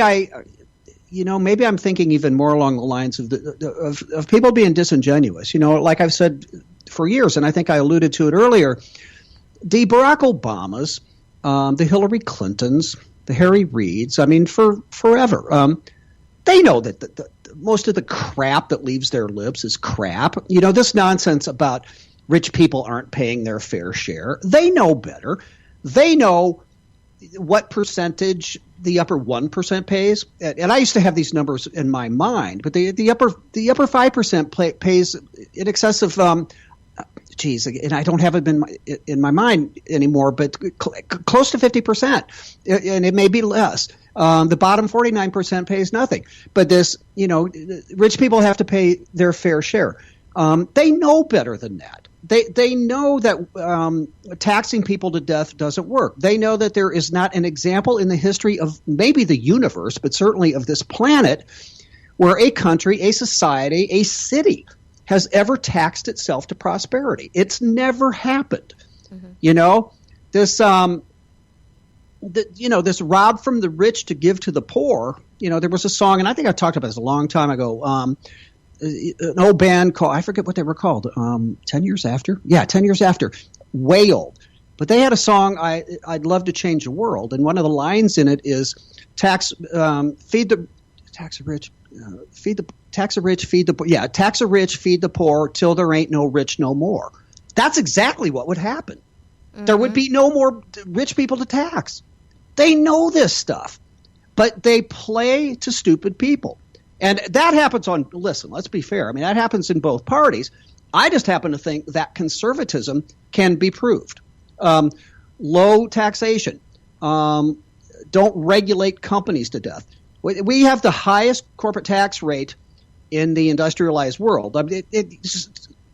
maybe I'm thinking even more along the lines of people being disingenuous. Like I've said for years, and I think I alluded to it earlier, the Barack Obamas, the Hillary Clintons, the Harry Reids, I mean, for forever. They know that most of the crap that leaves their lips is crap. This nonsense about rich people aren't paying their fair share. They know better. They know what percentage the upper 1% pays. And I used to have these numbers in my mind, but the upper 5% pays in excess of and I don't have it in my mind anymore, but close to 50%, and it may be less. The bottom 49% pays nothing. But this, rich people have to pay their fair share. They know better than that. They know that taxing people to death doesn't work. They know that there is not an example in the history of maybe the universe, but certainly of this planet, where a country, a society, a city has ever taxed itself to prosperity. It's never happened. Mm-hmm. This rob from the rich to give to the poor. There was a song, and I think I talked about this a long time ago. An old band called, I forget what they were called, 10 Years After? Yeah, 10 Years After. Way old. But they had a song, I'd Love to Change the World, and one of the lines in it is, tax the rich, feed the poor, till there ain't no rich no more. That's exactly what would happen. Mm-hmm. There would be no more rich people to tax. They know this stuff, but they play to stupid people. And that happens let's be fair. I mean, that happens in both parties. I just happen to think that conservatism can be proved. Low taxation. Don't regulate companies to death. We have the highest corporate tax rate in the industrialized world. I mean,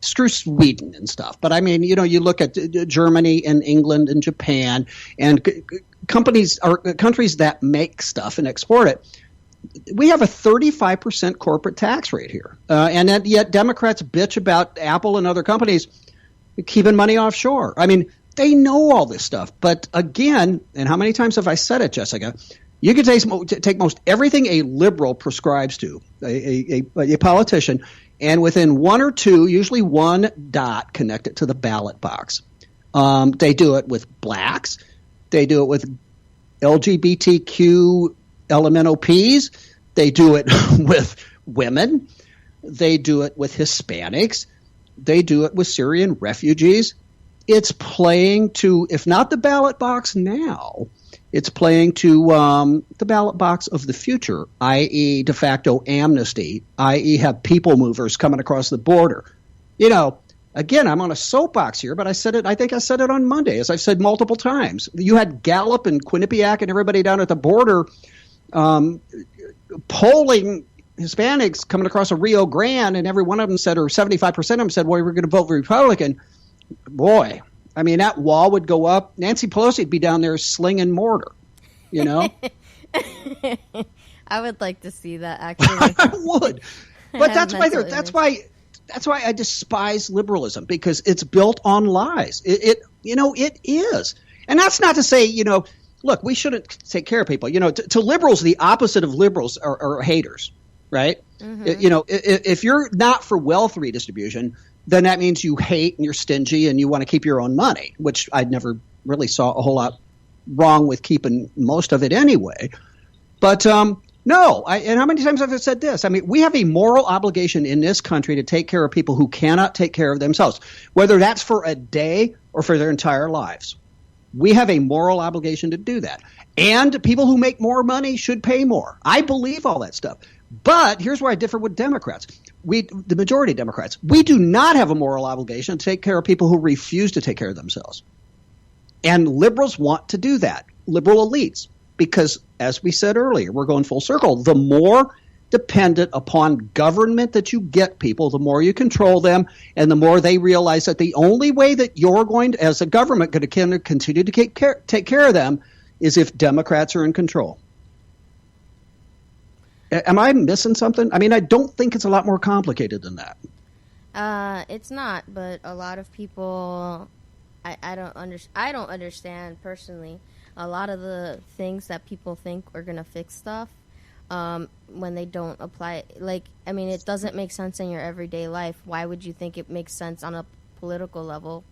screw Sweden and stuff. But I mean, you look at Germany and England and Japan and countries that make stuff and export it. We have a 35% corporate tax rate here. And yet Democrats bitch about Apple and other companies keeping money offshore. I mean, they know all this stuff. But again, and how many times have I said it, Jessica? You can take most everything a liberal prescribes to, a politician, and within one or two, usually one dot, connect it to the ballot box. They do it with blacks. They do it with LGBTQ LMNOPs. They do it with women. They do it with Hispanics. They do it with Syrian refugees. It's playing to, if not the ballot box now, It's playing to the ballot box of the future, i.e. de facto amnesty, i.e. have people movers coming across the border. You know, again, I'm on a soapbox here, but I think I said it on Monday, as I've said multiple times. You had Gallup and Quinnipiac and everybody down at the border polling Hispanics coming across a Rio Grande, and every one of them said, or 75% of them said, well, we're going to vote Republican. Boy, I mean, that wall would go up. Nancy Pelosi would be down there slinging mortar, you know? I would like to see that, actually. I would. But that's why I despise liberalism, because it's built on lies. It is. And that's not to say, look, we shouldn't take care of people. To liberals, the opposite of liberals are haters, right? Mm-hmm. If you're not for wealth redistribution, then that means you hate and you're stingy and you want to keep your own money, which I never really saw a whole lot wrong with keeping most of it anyway. But no, and how many times have I said this? I mean, we have a moral obligation in this country to take care of people who cannot take care of themselves, whether that's for a day or for their entire lives. We have a moral obligation to do that. And people who make more money should pay more. I believe all that stuff. But here's where I differ with Democrats. The majority of Democrats, we do not have a moral obligation to take care of people who refuse to take care of themselves. And liberals want to do that, liberal elites, because as we said earlier, we're going full circle. The more dependent upon government that you get people, the more you control them, and the more they realize that the only way that you're going to, as a government, going to continue to take care of them is if Democrats are in control. Am I missing something? I mean, I don't think it's a lot more complicated than that. It's not, but a lot of people, I don't understand personally a lot of the things that people think are going to fix stuff when they don't apply it. Like, I mean, it doesn't make sense in your everyday life. Why would you think it makes sense on a political level?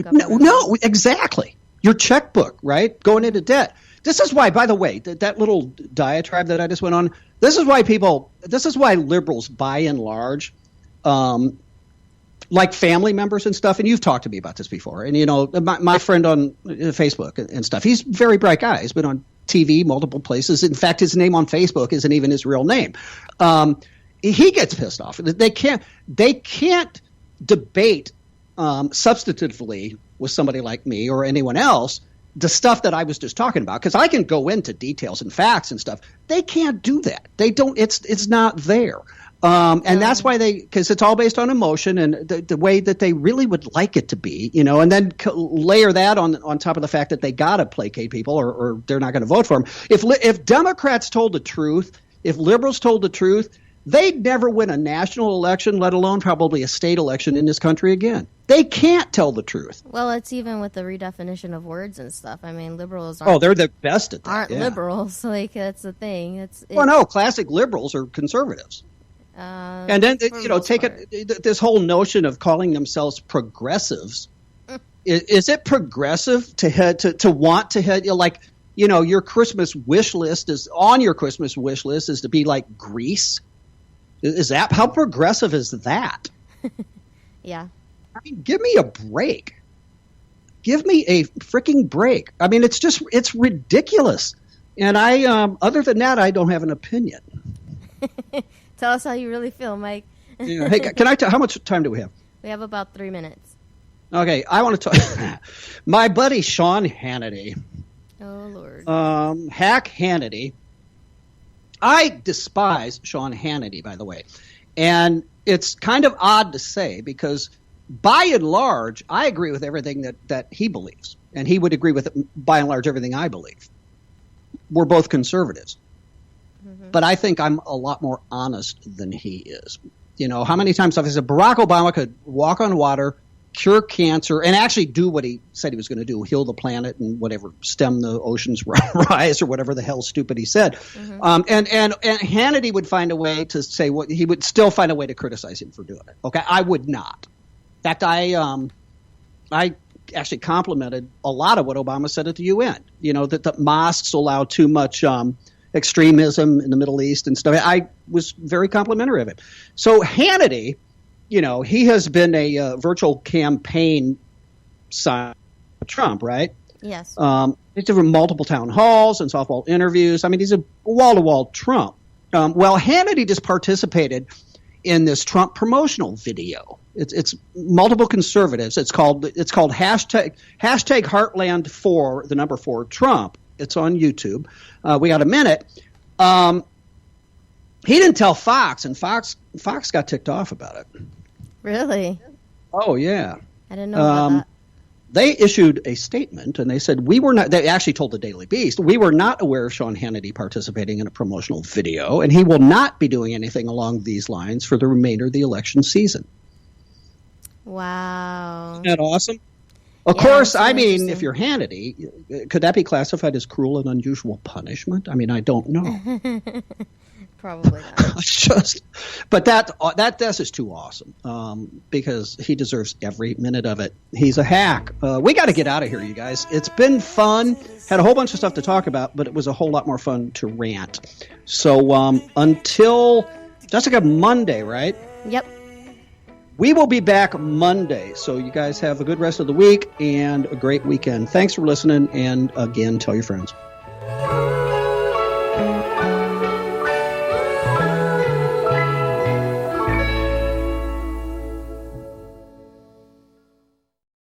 No, exactly. Your checkbook, right? Going into debt. This is why, by the way, that little diatribe that I just went on, this is why liberals, by and large, like family members and stuff, and you've talked to me about this before, and, my friend on Facebook and stuff, he's a very bright guy. He's been on TV multiple places. In fact, his name on Facebook isn't even his real name. He gets pissed off. They can't debate substantively with somebody like me or anyone else the stuff that I was just talking about, because I can go into details and facts and stuff. They can't do that. They don't. It's not there. And that's why because it's all based on emotion and the way that they really would like it to be, and then layer that on top of the fact that they got to placate people or they're not going to vote for them. If Democrats told the truth, if liberals told the truth, they'd never win a national election, let alone probably a state election in this country again. They can't tell the truth. Well, it's even with the redefinition of words and stuff. I mean, liberals they're the best at that. Aren't liberals. Like, that's the thing. Well, no, classic liberals are conservatives. And then, take this whole notion of calling themselves progressives. Is it progressive to want to head, your Christmas wish list is to be like Greece? Is that, how progressive is that? Yeah. I mean, give me a break. Give me a freaking break. I mean, it's ridiculous. And other than that, I don't have an opinion. Tell us how you really feel, Mike. Yeah. Hey, can I tell, how much time do we have? We have about 3 minutes. Okay, I want to talk. My buddy Sean Hannity. Oh, Lord. Hack Hannity. I despise Sean Hannity, by the way. And it's kind of odd to say because by and large, I agree with everything that he believes. And he would agree with, by and large, everything I believe. We're both conservatives. Mm-hmm. But I think I'm a lot more honest than he is. How many times have I said Barack Obama could walk on water, cure cancer, and actually do what he said he was going to do, heal the planet and whatever, stem the ocean's rise or whatever the hell stupid he said. Mm-hmm. And Hannity would find a way to say what he would still find a way to criticize him for doing it. Okay, I would not. In fact, I actually complimented a lot of what Obama said at the UN. That the mosques allow too much extremism in the Middle East and stuff. I was very complimentary of it. So Hannity, he has been a virtual campaign side of Trump, right? Yes. He's doing multiple town halls and softball interviews. I mean, he's a wall-to-wall Trump. Well, Hannity just participated in this Trump promotional video. It's multiple conservatives. It's called hashtag Heartland 4, the number 4 Trump. It's on YouTube. We got a minute. He didn't tell Fox, and Fox got ticked off about it. Really? Oh yeah. I didn't know about that. They issued a statement, and they said they actually told the Daily Beast, we were not aware of Sean Hannity participating in a promotional video, and he will not be doing anything along these lines for the remainder of the election season. Wow. Isn't that awesome? Of course, I mean, if you're Hannity, could that be classified as cruel and unusual punishment? I mean, I don't know. Probably not. But that's just too awesome because he deserves every minute of it. He's a hack. We got to get out of here, you guys. It's been fun. Had a whole bunch of stuff to talk about, but it was a whole lot more fun to rant. So until Jessica, Monday, right? Yep. We will be back Monday. So you guys have a good rest of the week and a great weekend. Thanks for listening. And again, tell your friends.